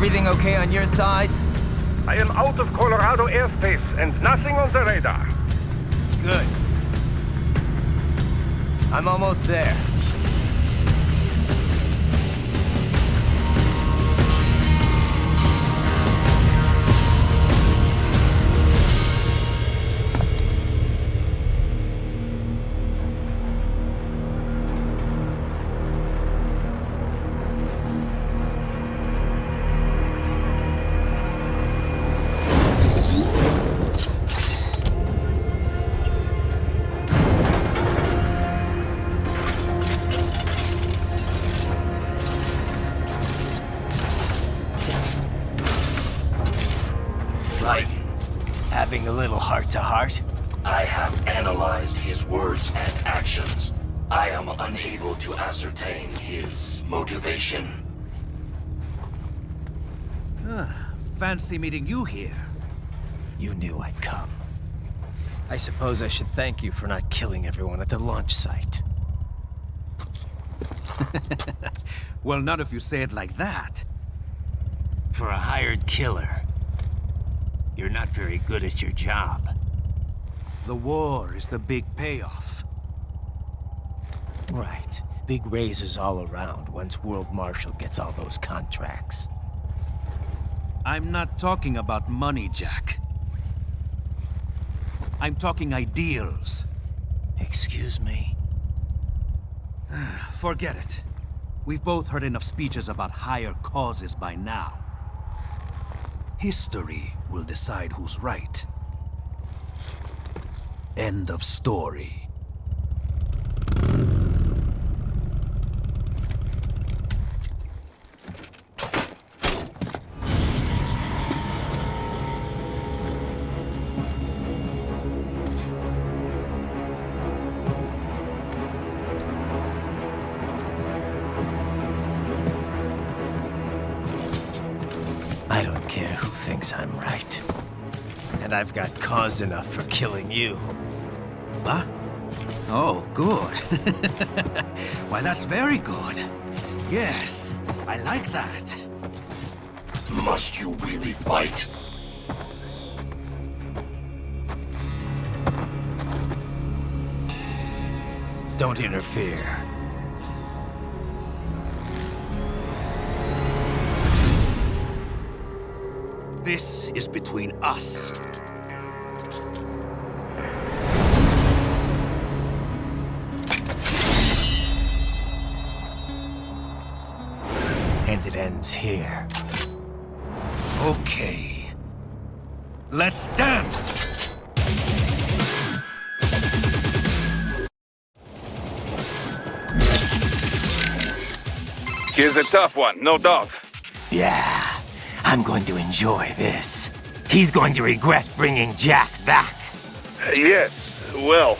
Everything okay on your side? I am out of Colorado airspace and nothing on the radar. Good. I'm almost there. Having a little heart-to-heart? I have analyzed his words and actions. I am unable to ascertain his motivation. Fancy meeting you here. You knew I'd come. I suppose I should thank you for not killing everyone at the launch site. Well, not if you say it like that. For a hired killer, you're not very good at your job. The war is the big payoff. Right. Big raises all around once World Marshal gets all those contracts. I'm not talking about money, Jack. I'm talking ideals. Excuse me? Forget it. We've both heard enough speeches about higher causes by now. History will decide who's right. End of story. I don't care who thinks I'm right. And I've got cause enough for killing you. Huh? Oh, good. Why, that's very good. Yes, I like that. Must you really fight? Don't interfere. This is between us. And it ends here. Okay. Let's dance! Here's a tough one, no doubt. Yeah, I'm going to enjoy this. He's going to regret bringing Jack back. Yes, well,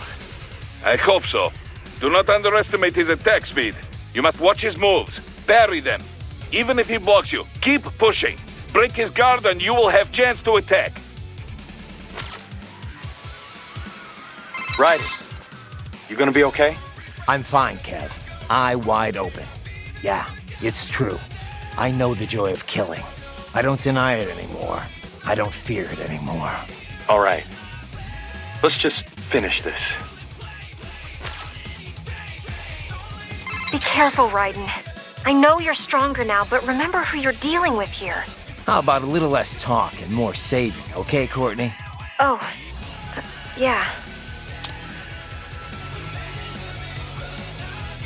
I hope so. Do not underestimate his attack speed. You must watch his moves. Parry them. Even if he blocks you, keep pushing. Break his guard and you will have chance to attack. Raiden, you gonna be okay? I'm fine, Kev. Eye wide open. Yeah, it's true. I know the joy of killing. I don't deny it anymore. I don't fear it anymore. All right. Let's just finish this. Be careful, Raiden. I know you're stronger now, but remember who you're dealing with here. How about a little less talk and more saving, okay, Courtney? Oh, yeah.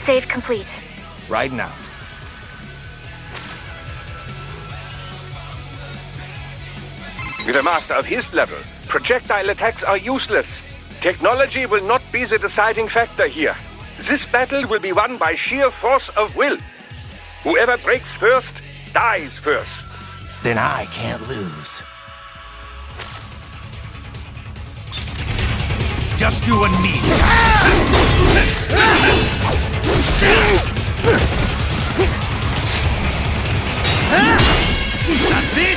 Save complete. Riding out. With a master of his level, projectile attacks are useless. Technology will not be the deciding factor here. This battle will be won by sheer force of will. Whoever breaks first, dies first. Then I can't lose. Just you and me. That's it!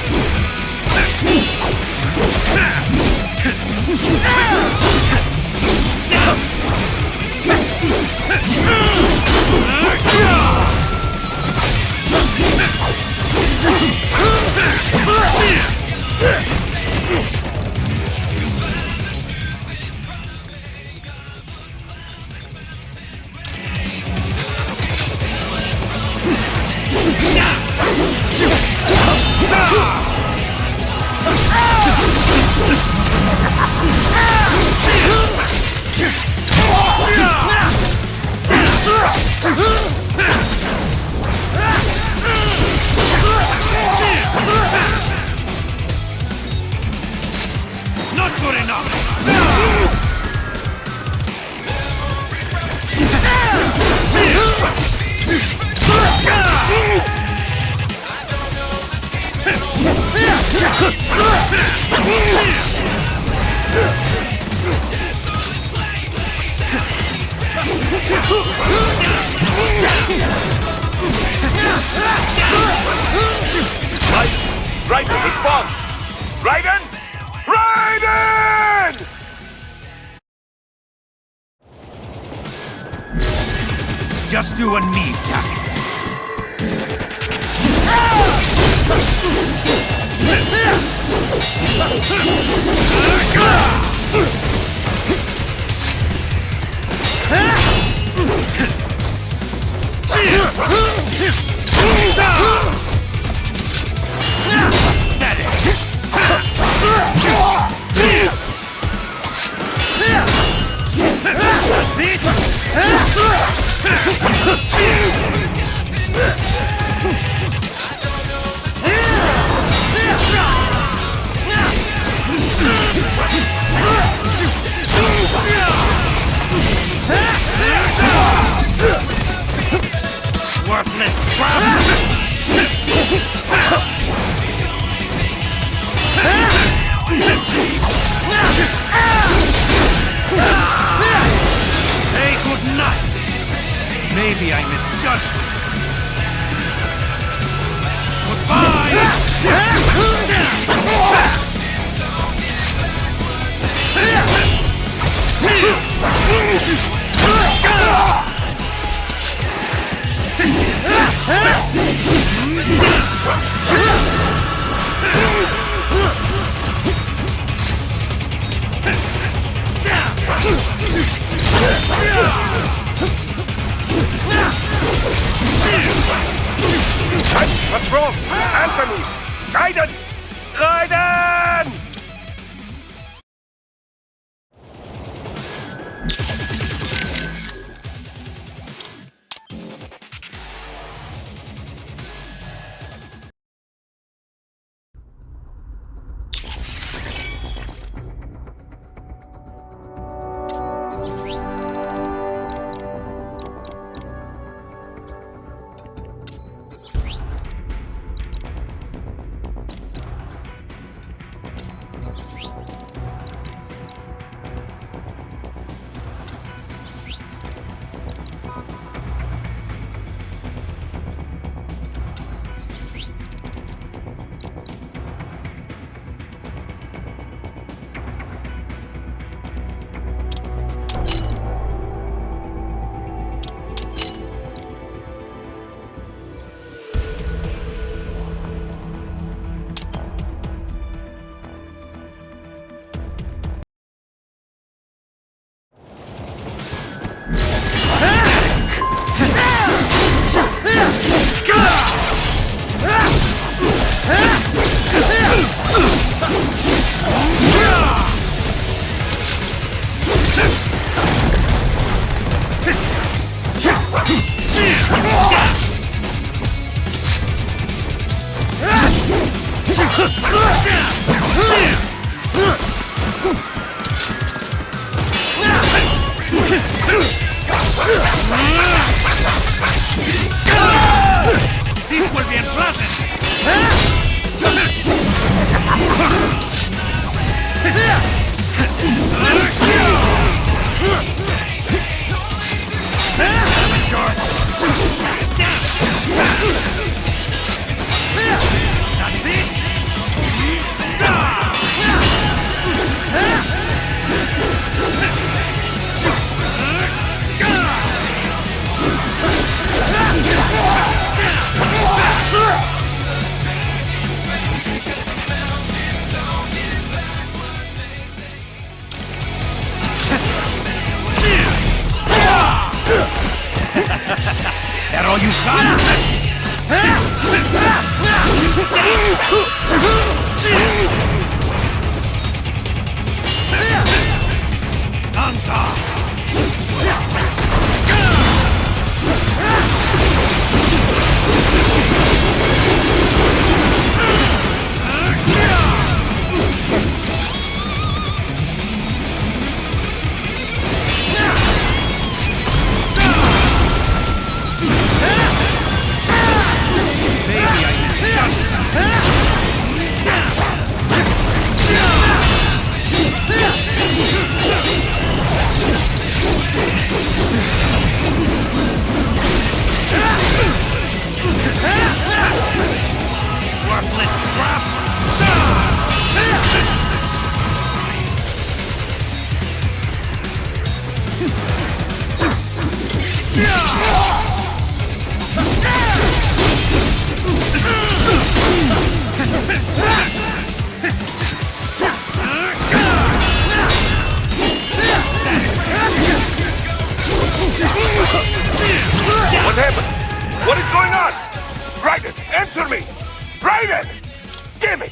Not good enough! Raiden, respond! Raiden! Raiden! Just you and me, Jack. Worthless crap! Say good night. Maybe I misjudged you. What's wrong? Answer me! Raiden! Raiden! What is going on? Raiden, answer me! Raiden! Damn it!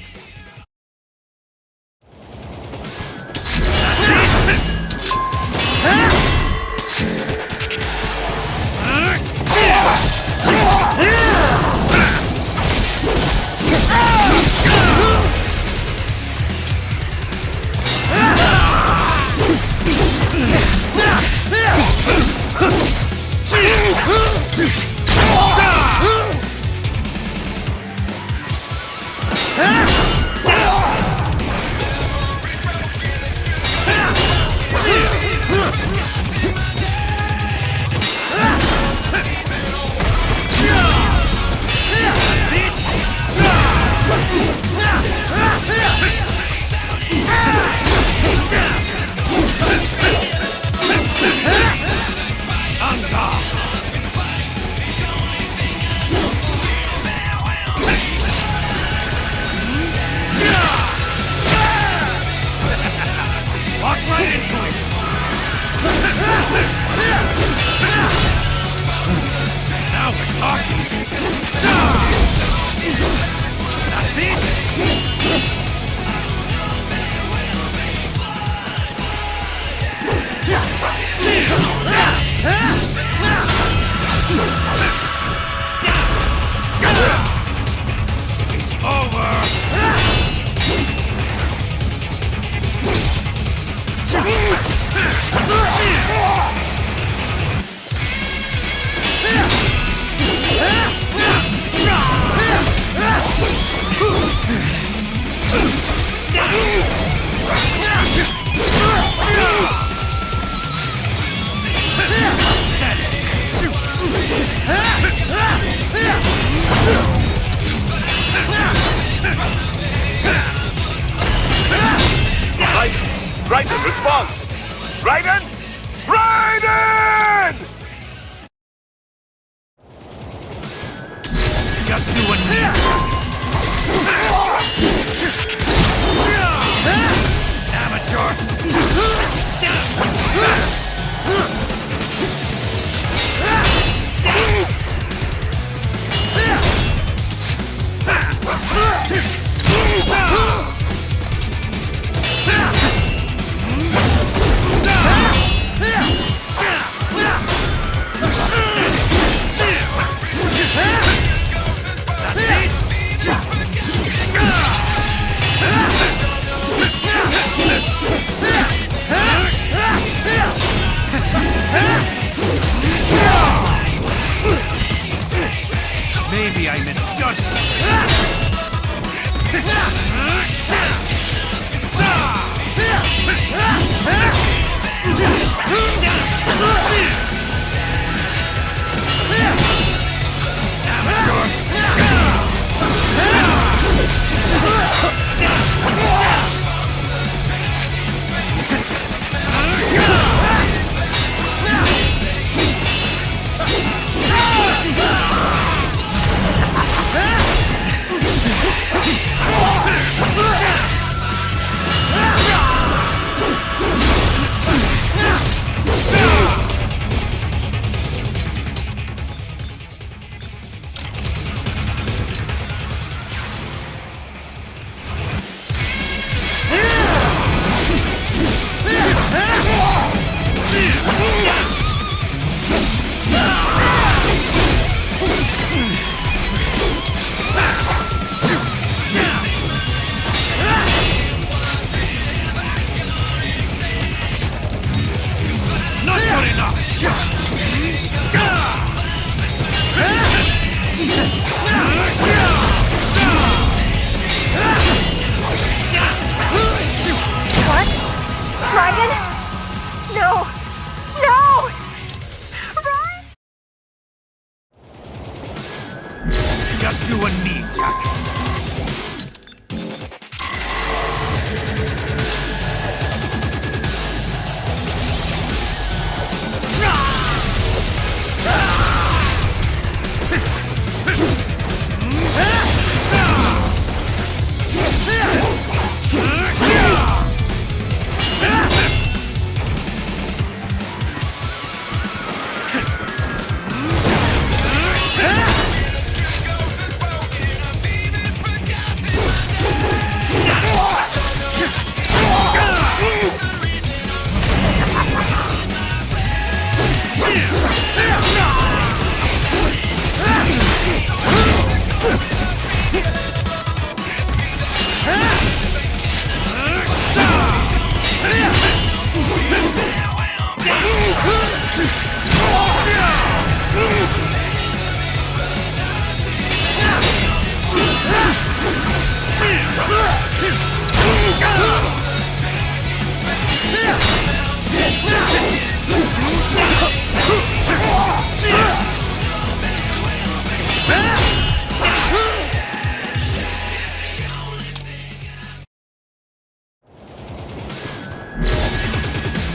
Raiden, respond! Raiden! Raiden! Just do what Maybe I misjudged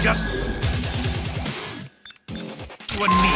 Just... you and me,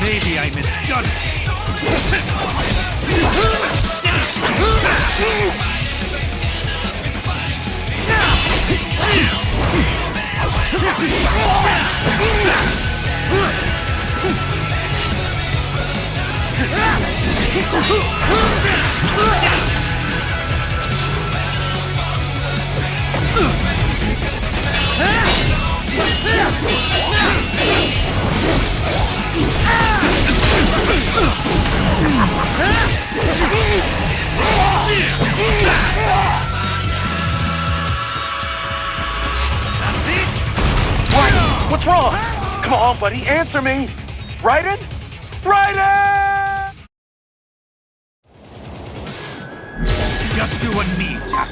maybe I misjudged. What's wrong? Come on, buddy, answer me! Raiden? Raiden! Just you and me, Jack.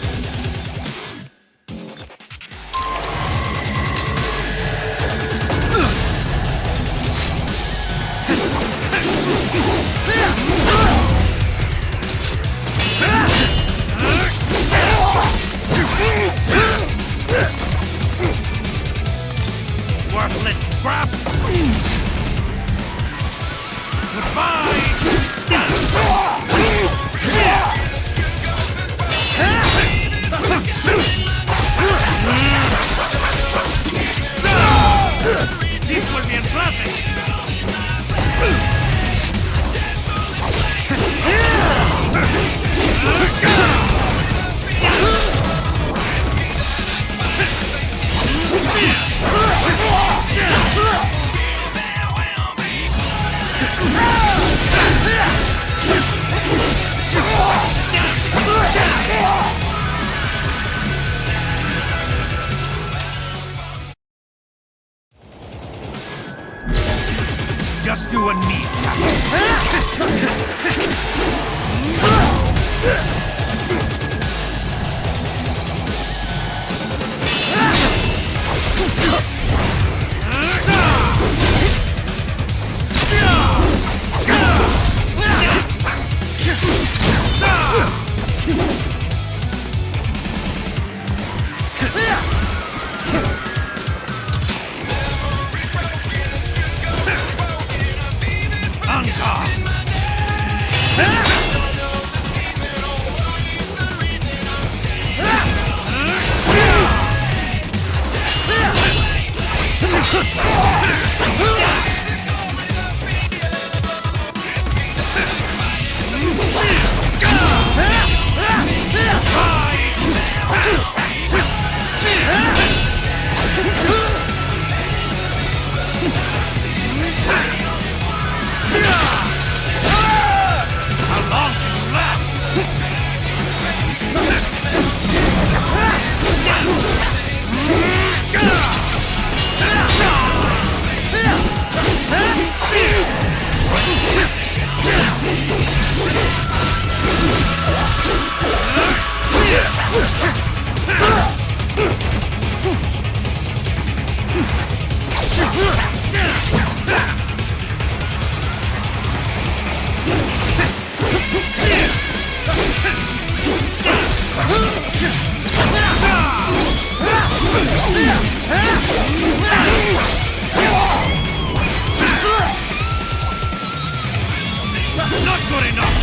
Worthless scrap! This will be interesting! Just you and me, Not good enough!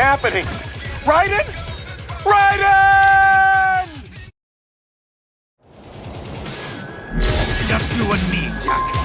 happening? Raiden? Raiden! Just you and me, Jack.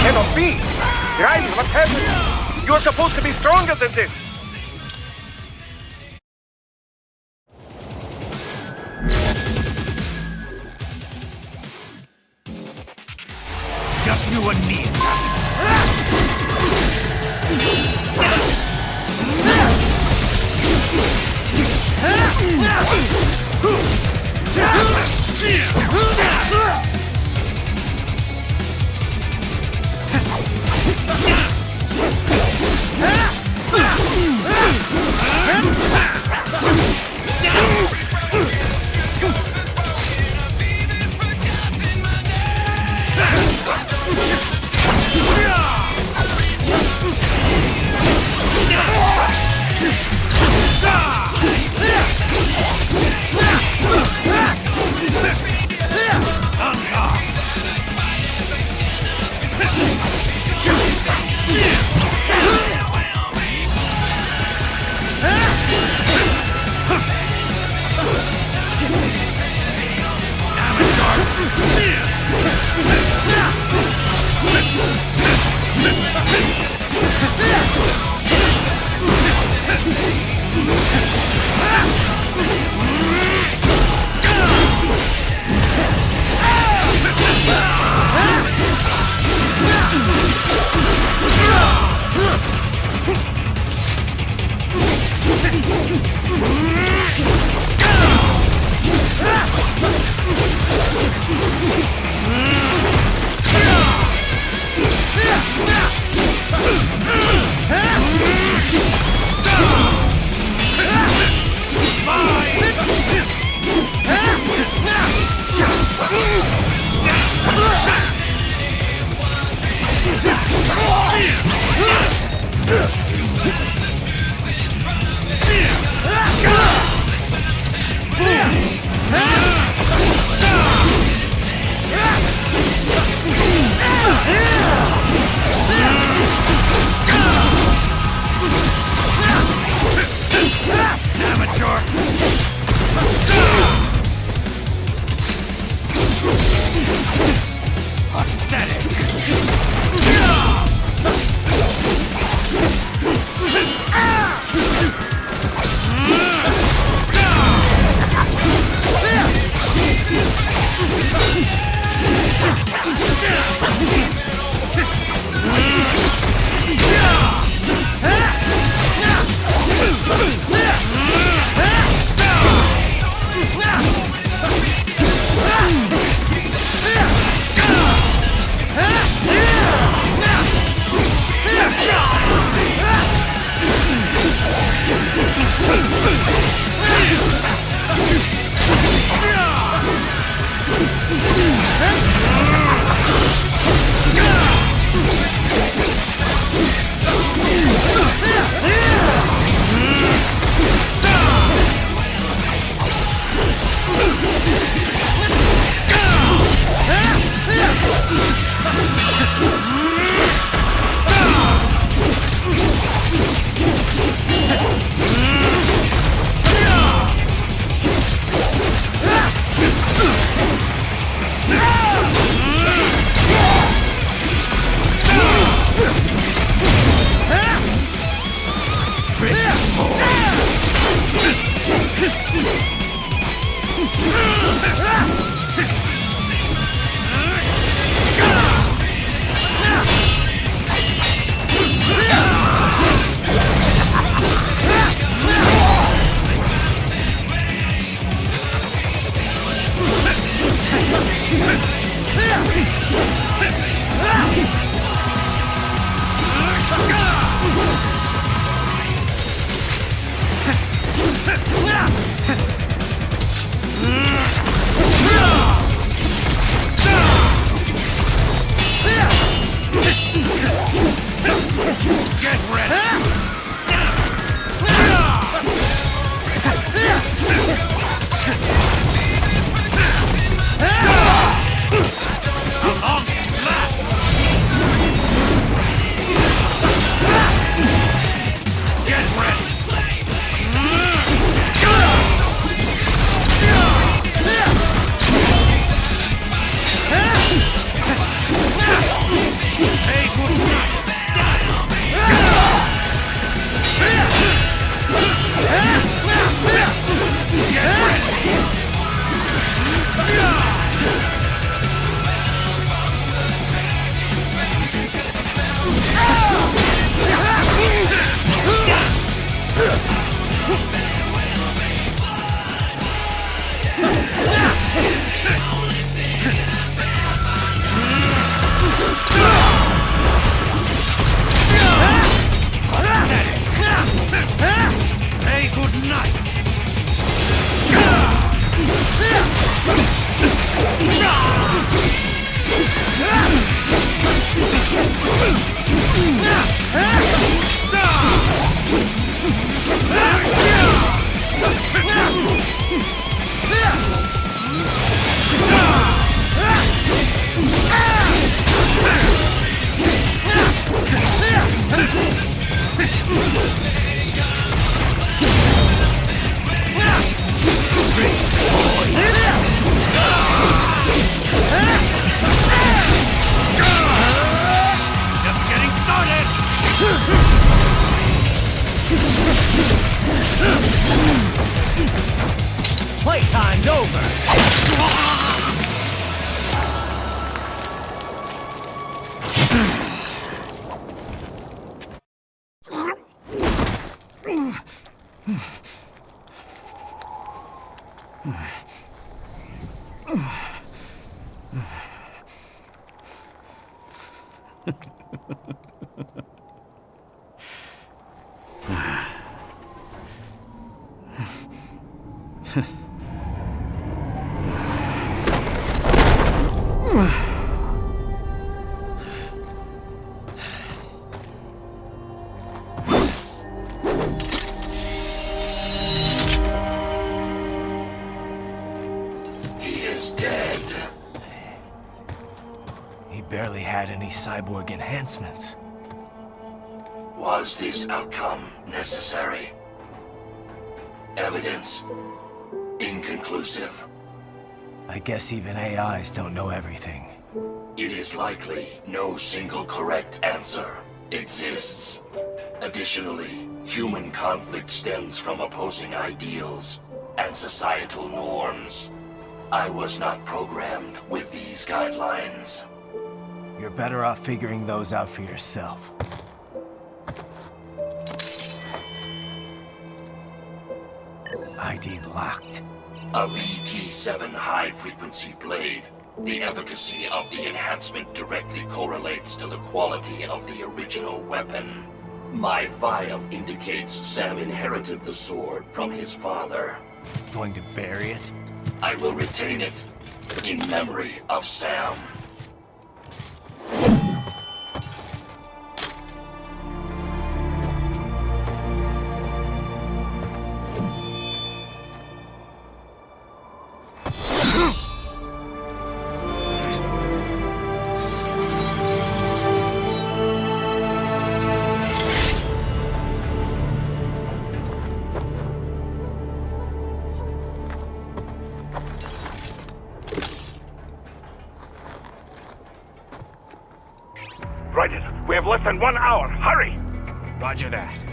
Cannot be! Raiden, what's happening? You're supposed to be stronger than this! Just you and me. He is dead. He barely had any cyborg enhancements. Was this outcome necessary? Evidence inconclusive. I guess even AIs don't know everything. It is likely no single correct answer exists. Additionally, human conflict stems from opposing ideals and societal norms. I was not programmed with these guidelines. You're better off figuring those out for yourself. ID locked. A VT-7 high-frequency blade. The efficacy of the enhancement directly correlates to the quality of the original weapon. My file indicates Sam inherited the sword from his father. Going to bury it? I will retain it in memory of Sam. Raiden, we have less than 1 hour. Hurry! Roger that.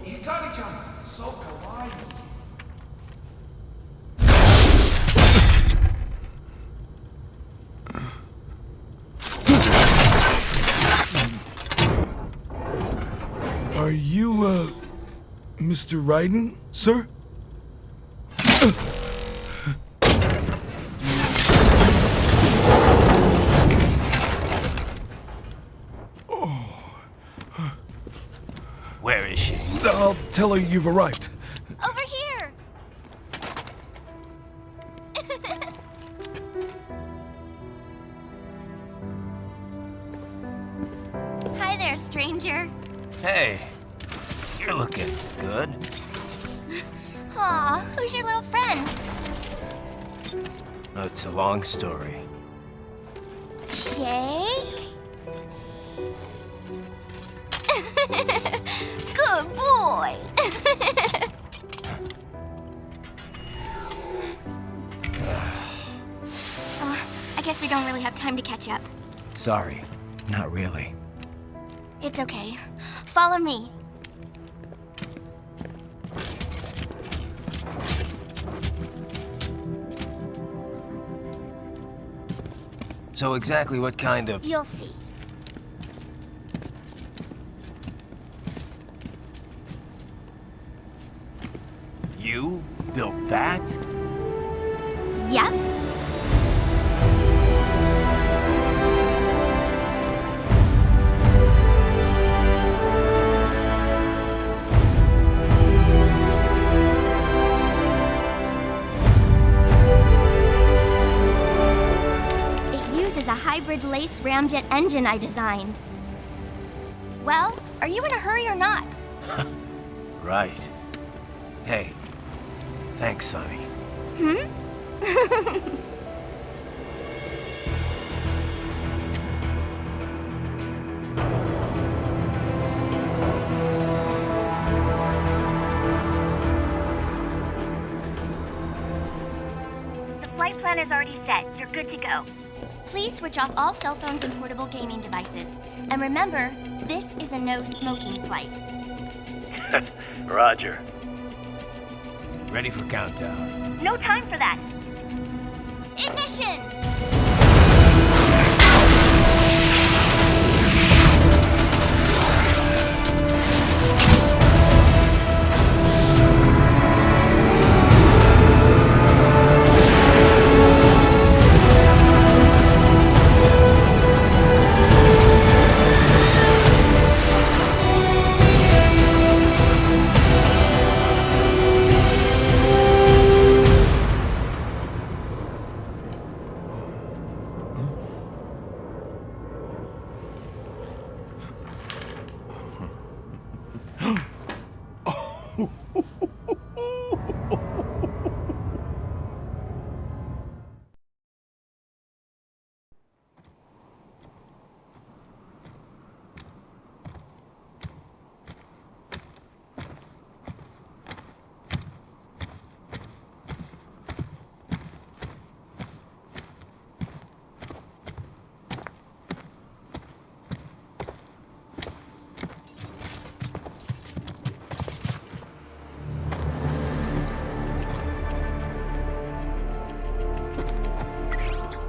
Hikari-chan, so kawaii. Are you, Mr. Raiden, sir? Where is she? I'll tell her you've arrived. Over here! Hi there, stranger. Hey, you're looking good. Aw, who's your little friend? Oh, it's a long story. Shake? Good boy. I guess we don't really have time to catch up. Sorry, not really. It's okay. Follow me. So exactly what kind of... You'll see. You built that? Yep. A hybrid lace ramjet engine I designed. Well, are you in a hurry or not? Right. Hey, thanks, Sonny. The flight plan is already set. You're good to go. Please switch off all cell phones and portable gaming devices. And remember, this is a no-smoking flight. Roger. Ready for countdown. No time for that. Ignition!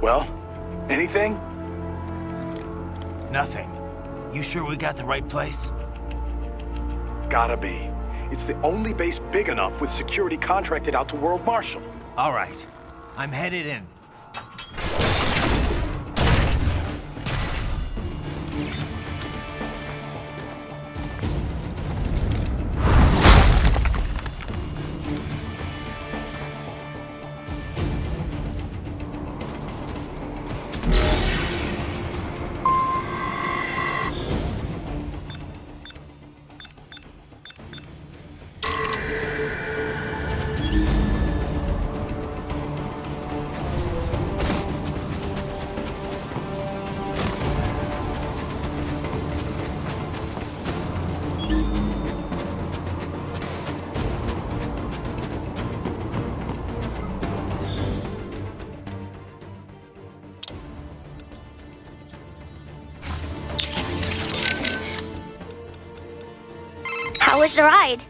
Well, anything? Nothing. You sure we got the right place? Gotta be. It's the only base big enough with security contracted out to World Marshal. All right. I'm headed in. How was the ride?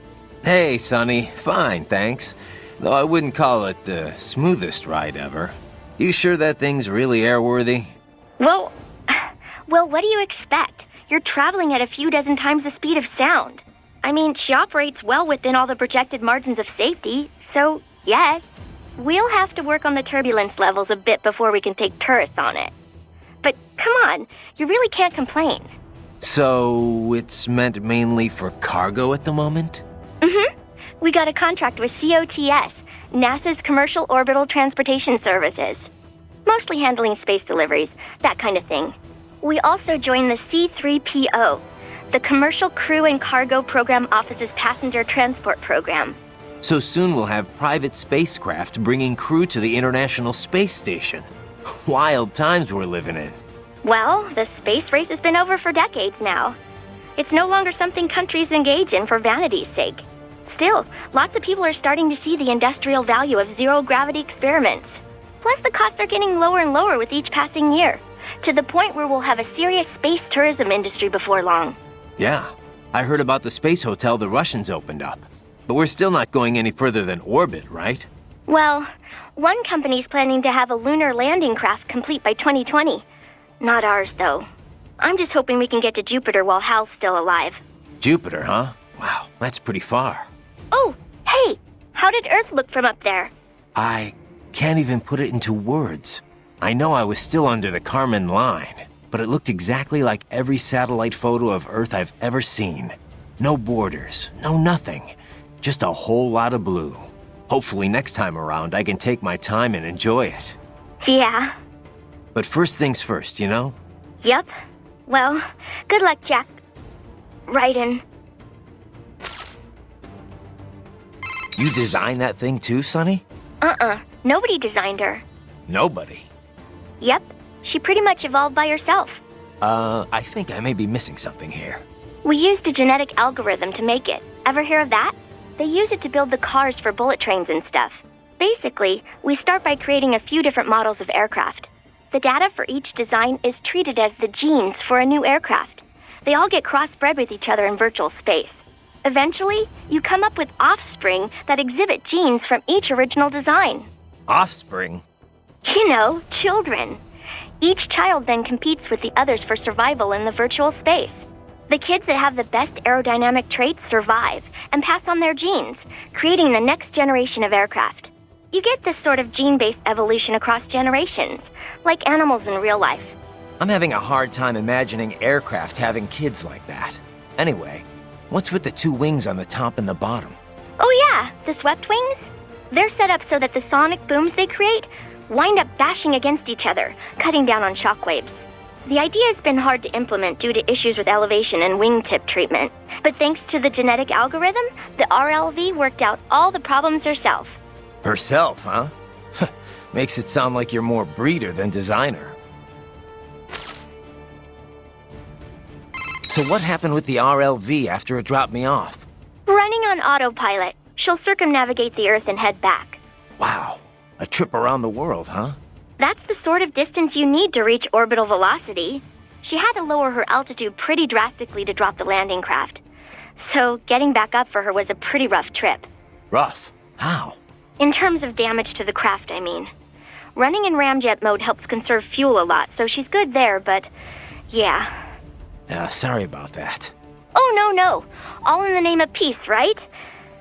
Hey, Sonny. Fine, thanks. Though I wouldn't call it the smoothest ride ever. You sure that thing's really airworthy? Well, what do you expect? You're traveling at a few dozen times the speed of sound. I mean, she operates well within all the projected margins of safety, so yes. We'll have to work on the turbulence levels a bit before we can take tourists on it. But come on, you really can't complain. So, it's meant mainly for cargo at the moment? Mm-hmm. We got a contract with COTS. NASA's Commercial Orbital Transportation Services. Mostly handling space deliveries, that kind of thing. We also joined the C-3PO, the Commercial Crew and Cargo Program Office's passenger transport program. So soon we'll have private spacecraft bringing crew to the International Space Station. Wild times we're living in. Well, the space race has been over for decades now. It's no longer something countries engage in for vanity's sake. Still, lots of people are starting to see the industrial value of zero-gravity experiments. Plus, the costs are getting lower and lower with each passing year, to the point where we'll have a serious space tourism industry before long. Yeah, I heard about the space hotel the Russians opened up. But we're still not going any further than orbit, right? Well, one company's planning to have a lunar landing craft complete by 2020. Not ours, though. I'm just hoping we can get to Jupiter while Hal's still alive. Jupiter, huh? Wow, that's pretty far. Oh, hey! How did Earth look from up there? I can't even put it into words. I know I was still under the Kármán line, but it looked exactly like every satellite photo of Earth I've ever seen. No borders, no nothing. Just a whole lot of blue. Hopefully next time around I can take my time and enjoy it. Yeah. But first things first, you know? Yep. Well, good luck, Jack. Raiden. You designed that thing too, Sonny? Nobody designed her. Nobody? Yep. She pretty much evolved by herself. I think I may be missing something here. We used a genetic algorithm to make it. Ever hear of that? They use it to build the cars for bullet trains and stuff. Basically, we start by creating a few different models of aircraft. The data for each design is treated as the genes for a new aircraft. They all get crossbred with each other in virtual space. Eventually, you come up with offspring that exhibit genes from each original design. Offspring? You know, children. Each child then competes with the others for survival in the virtual space. The kids that have the best aerodynamic traits survive and pass on their genes, creating the next generation of aircraft. You get this sort of gene-based evolution across generations, like animals in real life. I'm having a hard time imagining aircraft having kids like that. Anyway, what's with the two wings on the top and the bottom? Oh yeah, the swept wings? They're set up so that the sonic booms they create wind up bashing against each other, cutting down on shockwaves. The idea has been hard to implement due to issues with elevation and wingtip treatment, but thanks to the genetic algorithm, the RLV worked out all the problems herself. Herself, huh? Makes it sound like you're more breeder than designer. So what happened with the RLV after it dropped me off? Running on autopilot, she'll circumnavigate the Earth and head back. Wow, a trip around the world, huh? That's the sort of distance you need to reach orbital velocity. She had to lower her altitude pretty drastically to drop the landing craft. So getting back up for her was a pretty rough trip. Rough? How? In terms of damage to the craft, I mean. Running in ramjet mode helps conserve fuel a lot, so she's good there, but yeah. Sorry about that. Oh, no. All in the name of peace, right?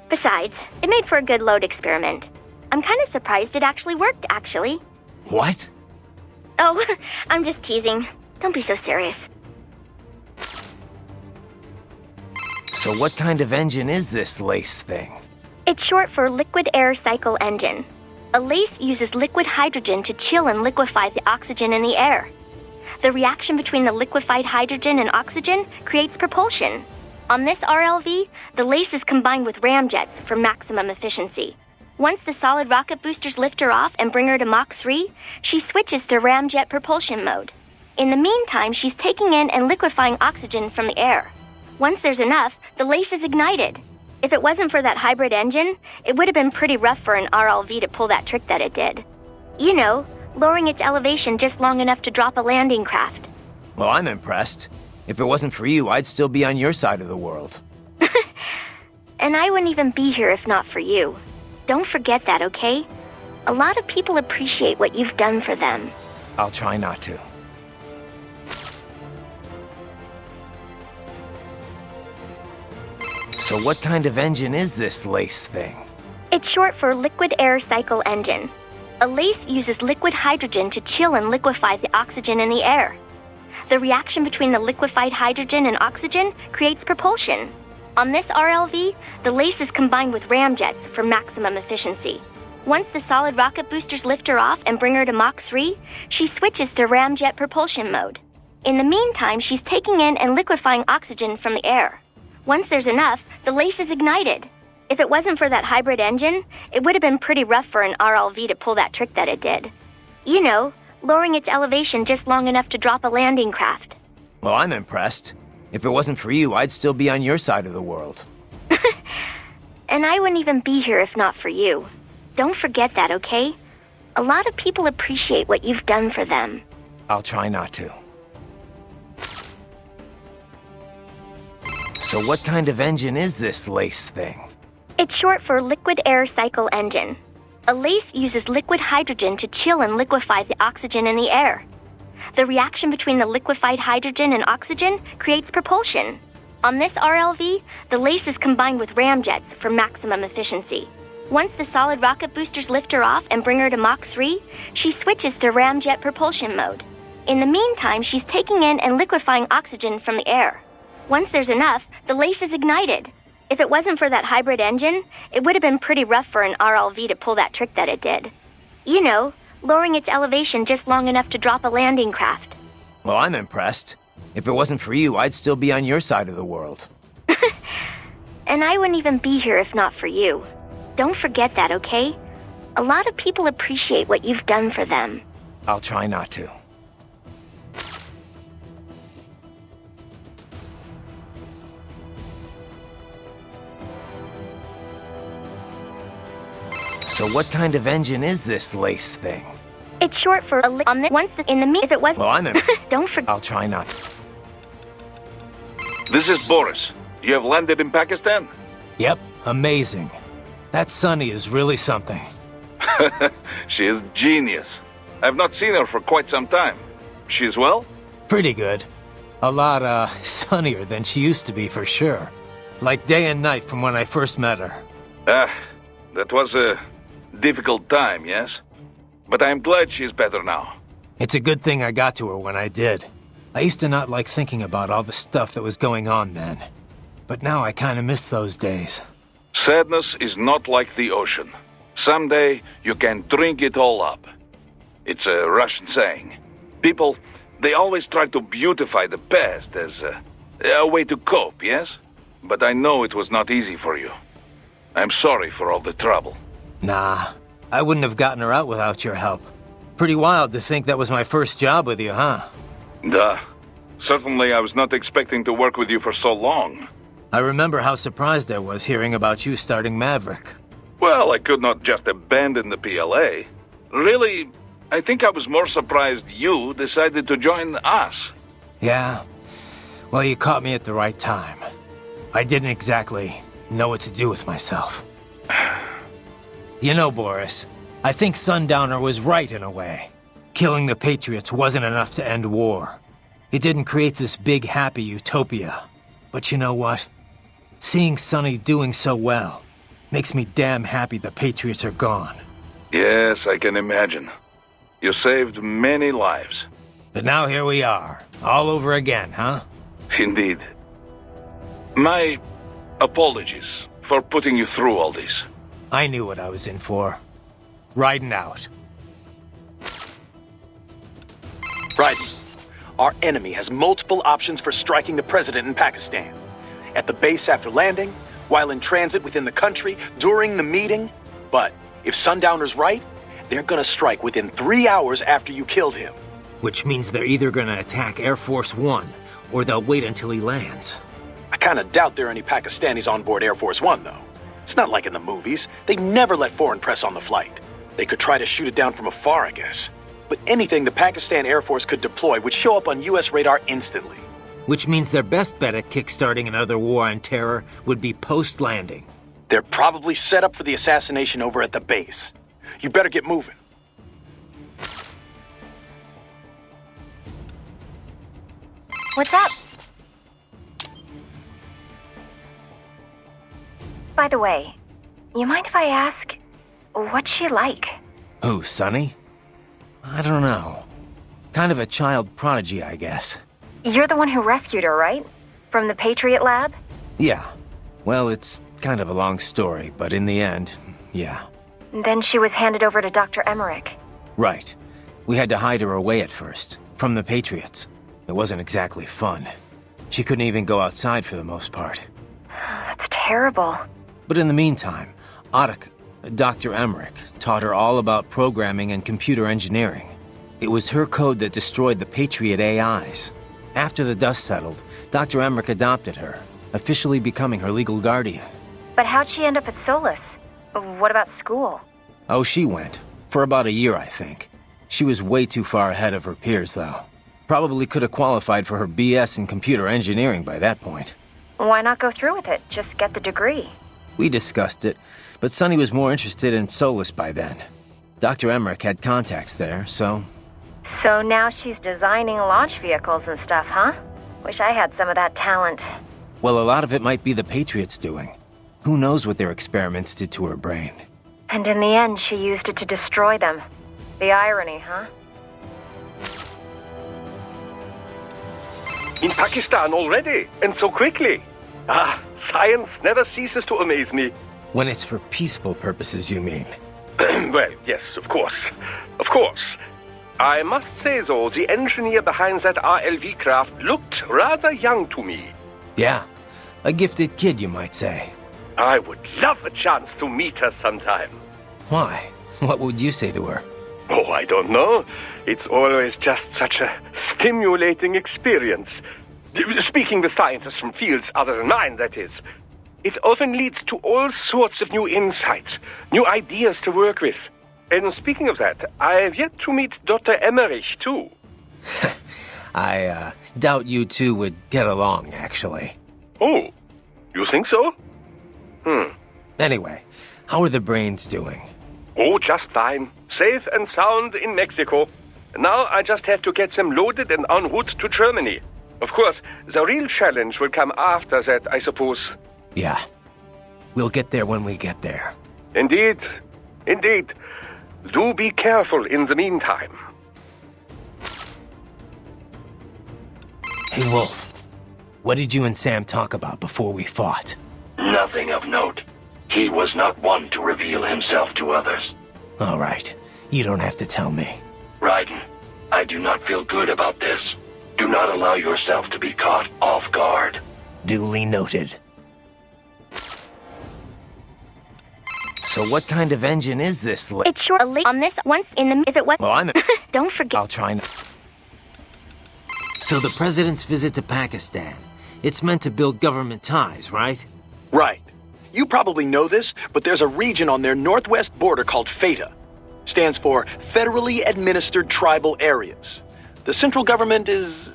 Besides, it made for a good load experiment. I'm kind of surprised it actually worked, actually. What? Oh, I'm just teasing. Don't be so serious. So what kind of engine is this LACE thing? It's short for Liquid Air Cycle Engine. A LACE uses liquid hydrogen to chill and liquefy the oxygen in the air. The reaction between the liquefied hydrogen and oxygen creates propulsion. On this RLV, the LACE is combined with ramjets for maximum efficiency. Once the solid rocket boosters lift her off and bring her to Mach 3, she switches to ramjet propulsion mode. In the meantime, she's taking in and liquefying oxygen from the air. Once there's enough, the LACE is ignited. If it wasn't for that hybrid engine, it would have been pretty rough for an RLV to pull that trick that it did. You know, lowering its elevation just long enough to drop a landing craft. Well, I'm impressed. If it wasn't for you, I'd still be on your side of the world. And I wouldn't even be here if not for you. Don't forget that, okay? A lot of people appreciate what you've done for them. I'll try not to. So what kind of engine is this LACE thing? It's short for Liquid Air Cycle Engine. A LACE uses liquid hydrogen to chill and liquefy the oxygen in the air. The reaction between the liquefied hydrogen and oxygen creates propulsion. On this RLV, the LACE is combined with ramjets for maximum efficiency. Once the solid rocket boosters lift her off and bring her to Mach 3, she switches to ramjet propulsion mode. In the meantime, she's taking in and liquefying oxygen from the air. Once there's enough, the lace is ignited. If it wasn't for that hybrid engine, it would have been pretty rough for an RLV to pull that trick that it did. You know, lowering its elevation just long enough to drop a landing craft. Well, I'm impressed. If it wasn't for you, I'd still be on your side of the world. And I wouldn't even be here if not for you. Don't forget that, okay? A lot of people appreciate what you've done for them. I'll try not to. So what kind of engine is this LACE thing? It's short for Liquid Air Cycle Engine. A LACE uses liquid hydrogen to chill and liquefy the oxygen in the air. The reaction between the liquefied hydrogen and oxygen creates propulsion. On this RLV, the LACE is combined with ramjets for maximum efficiency. Once the solid rocket boosters lift her off and bring her to Mach 3, she switches to ramjet propulsion mode. In the meantime, she's taking in and liquefying oxygen from the air. Once there's enough, the LACE is ignited. If it wasn't for that hybrid engine, it would have been pretty rough for an RLV to pull that trick that it did. You know, lowering its elevation just long enough to drop a landing craft. Well, I'm impressed. If it wasn't for you, I'd still be on your side of the world. And I wouldn't even be here if not for you. Don't forget that, okay? A lot of people appreciate what you've done for them. I'll try not to. So what kind of engine is this LACE thing? It's short for if it was. Well, I'm in. Don't forget. I'll try not. This is Boris. You have landed in Pakistan? Yep, amazing. That Sunny is really something. She is genius. I've not seen her for quite some time. She is well? Pretty good. A lot, sunnier than she used to be for sure. Like day and night from when I first met her. That was a difficult time, yes? But I'm glad she's better now. It's a good thing I got to her when I did. I used to not like thinking about all the stuff that was going on then. But now I kinda miss those days. Sadness is not like the ocean. Someday you can drink it all up. It's a Russian saying. People, they always try to beautify the past as a way to cope, yes? But I know it was not easy for you. I'm sorry for all the trouble. Nah, I wouldn't have gotten her out without your help. Pretty wild to think that was my first job with you, huh? Duh. Certainly I was not expecting to work with you for so long. I remember how surprised I was hearing about you starting Maverick. Well, I could not just abandon the PLA. Really, I think I was more surprised you decided to join us. Yeah. Well, you caught me at the right time. I didn't exactly know what to do with myself. You know, Boris, I think Sundowner was right in a way. Killing the Patriots wasn't enough to end war. It didn't create this big, happy utopia. But you know what? Seeing Sonny doing so well makes me damn happy the Patriots are gone. Yes, I can imagine. You saved many lives. But now here we are, all over again, huh? Indeed. My apologies for putting you through all this. I knew what I was in for. Riding out. Raiden, our enemy has multiple options for striking the president in Pakistan. At the base after landing, while in transit within the country, during the meeting. But if Sundowner's right, they're gonna strike within 3 hours after you killed him. Which means they're either gonna attack Air Force One, or they'll wait until he lands. I kinda doubt there are any Pakistanis on board Air Force One, though. It's not like in the movies. They never let foreign press on the flight. They could try to shoot it down from afar, I guess. But anything the Pakistan Air Force could deploy would show up on US radar instantly. Which means their best bet at kickstarting another war on terror would be post-landing. They're probably set up for the assassination over at the base. You better get moving. What's up? By the way, you mind if I ask, what's she like? Who, Sonny? I don't know. Kind of a child prodigy, I guess. You're the one who rescued her, right? From the Patriot Lab? Yeah. Well, it's kind of a long story, but in the end, yeah. Then she was handed over to Dr. Emmerich. Right. We had to hide her away at first, from the Patriots. It wasn't exactly fun. She couldn't even go outside for the most part. That's terrible. But in the meantime, Dr. Emmerich, taught her all about programming and computer engineering. It was her code that destroyed the Patriot AIs. After the dust settled, Dr. Emmerich adopted her, officially becoming her legal guardian. But how'd she end up at Solus? What about school? Oh, she went. For about a year, I think. She was way too far ahead of her peers, though. Probably could have qualified for her BS in computer engineering by that point. Why not go through with it? Just get the degree. We discussed it, but Sonny was more interested in Solus by then. Dr. Emmerich had contacts there, so... So now she's designing launch vehicles and stuff, huh? Wish I had some of that talent. Well, a lot of it might be the Patriots doing. Who knows what their experiments did to her brain? And in the end, she used it to destroy them. The irony, huh? In Pakistan already, and so quickly. Ah, science never ceases to amaze me. When it's for peaceful purposes, you mean? Well, yes, of course. Of course. I must say, though, the engineer behind that RLV craft looked rather young to me. Yeah, a gifted kid, you might say. I would love a chance to meet her sometime. Why? What would you say to her? Oh, I don't know. It's always just such a stimulating experience. Speaking with scientists from fields other than mine, that is. It often leads to all sorts of new insights, new ideas to work with. And speaking of that, I've yet to meet Dr. Emmerich, too. I doubt you two would get along, actually. Oh, you think so? Anyway, how are the brains doing? Oh, just fine. Safe and sound in Mexico. Now I just have to get them loaded and en route to Germany. Of course, the real challenge will come after that, I suppose. Yeah. We'll get there when we get there. Indeed. Indeed. Do be careful in the meantime. Hey, Wolf. What did you and Sam talk about before we fought? Nothing of note. He was not one to reveal himself to others. All right. You don't have to tell me. Raiden, I do not feel good about this. Do not allow yourself to be caught off guard. Duly noted. So what kind of engine is this? It's short on this once in the... If it was... Well, I'm... Don't forget... I'll try not... So the president's visit to Pakistan, it's meant to build government ties, right? Right. You probably know this, but there's a region on their northwest border called FATA. Stands for Federally Administered Tribal Areas. The central government is...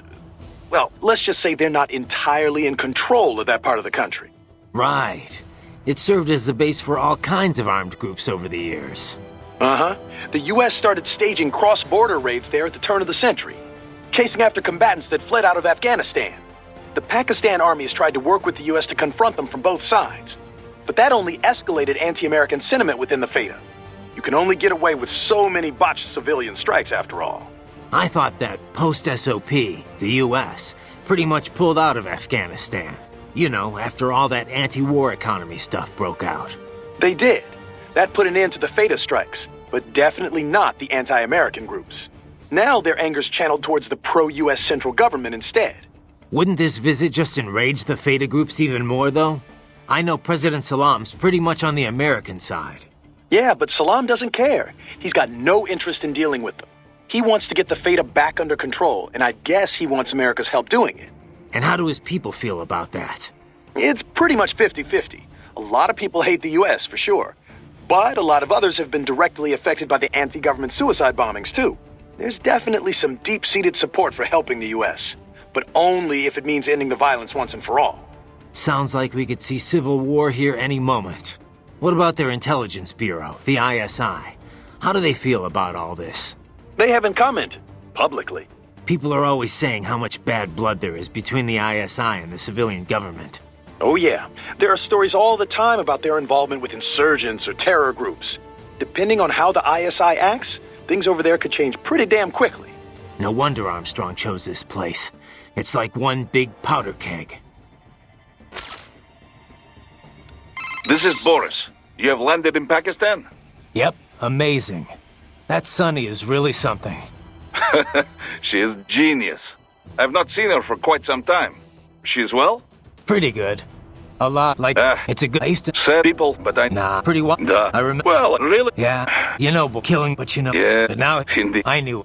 Well, let's just say they're not entirely in control of that part of the country. Right. It served as the base for all kinds of armed groups over the years. Uh-huh. The U.S. started staging cross-border raids there at the turn of the century, chasing after combatants that fled out of Afghanistan. The Pakistan armies tried to work with the U.S. to confront them from both sides. But that only escalated anti-American sentiment within the FATA. You can only get away with so many botched civilian strikes, after all. I thought that post-SOP, the U.S., pretty much pulled out of Afghanistan. You know, after all that anti-war economy stuff broke out. They did. That put an end to the FATA strikes, but definitely not the anti-American groups. Now their anger's channeled towards the pro-U.S. central government instead. Wouldn't this visit just enrage the FATA groups even more, though? I know President Salam's pretty much on the American side. Yeah, but Salam doesn't care. He's got no interest in dealing with them. He wants to get the FATA back under control, and I guess he wants America's help doing it. And how do his people feel about that? It's pretty much 50-50. A lot of people hate the U.S., for sure. But a lot of others have been directly affected by the anti-government suicide bombings, too. There's definitely some deep-seated support for helping the U.S., but only if it means ending the violence once and for all. Sounds like we could see civil war here any moment. What about their intelligence bureau, the ISI? How do they feel about all this? They haven't commented, publicly. People are always saying how much bad blood there is between the ISI and the civilian government. Oh yeah, there are stories all the time about their involvement with insurgents or terror groups. Depending on how the ISI acts, things over there could change pretty damn quickly. No wonder Armstrong chose this place. It's like one big powder keg. This is Boris. You have landed in Pakistan? Yep, amazing. That Sunny is really something. She is genius. I've not seen her for quite some time. She is well? Pretty good. A lot like it's a good place to Sad people, but I... Nah, pretty well. Duh. I remember. Well, really? Yeah, you know, killing, but you know. Yeah, But now, indeed. I knew.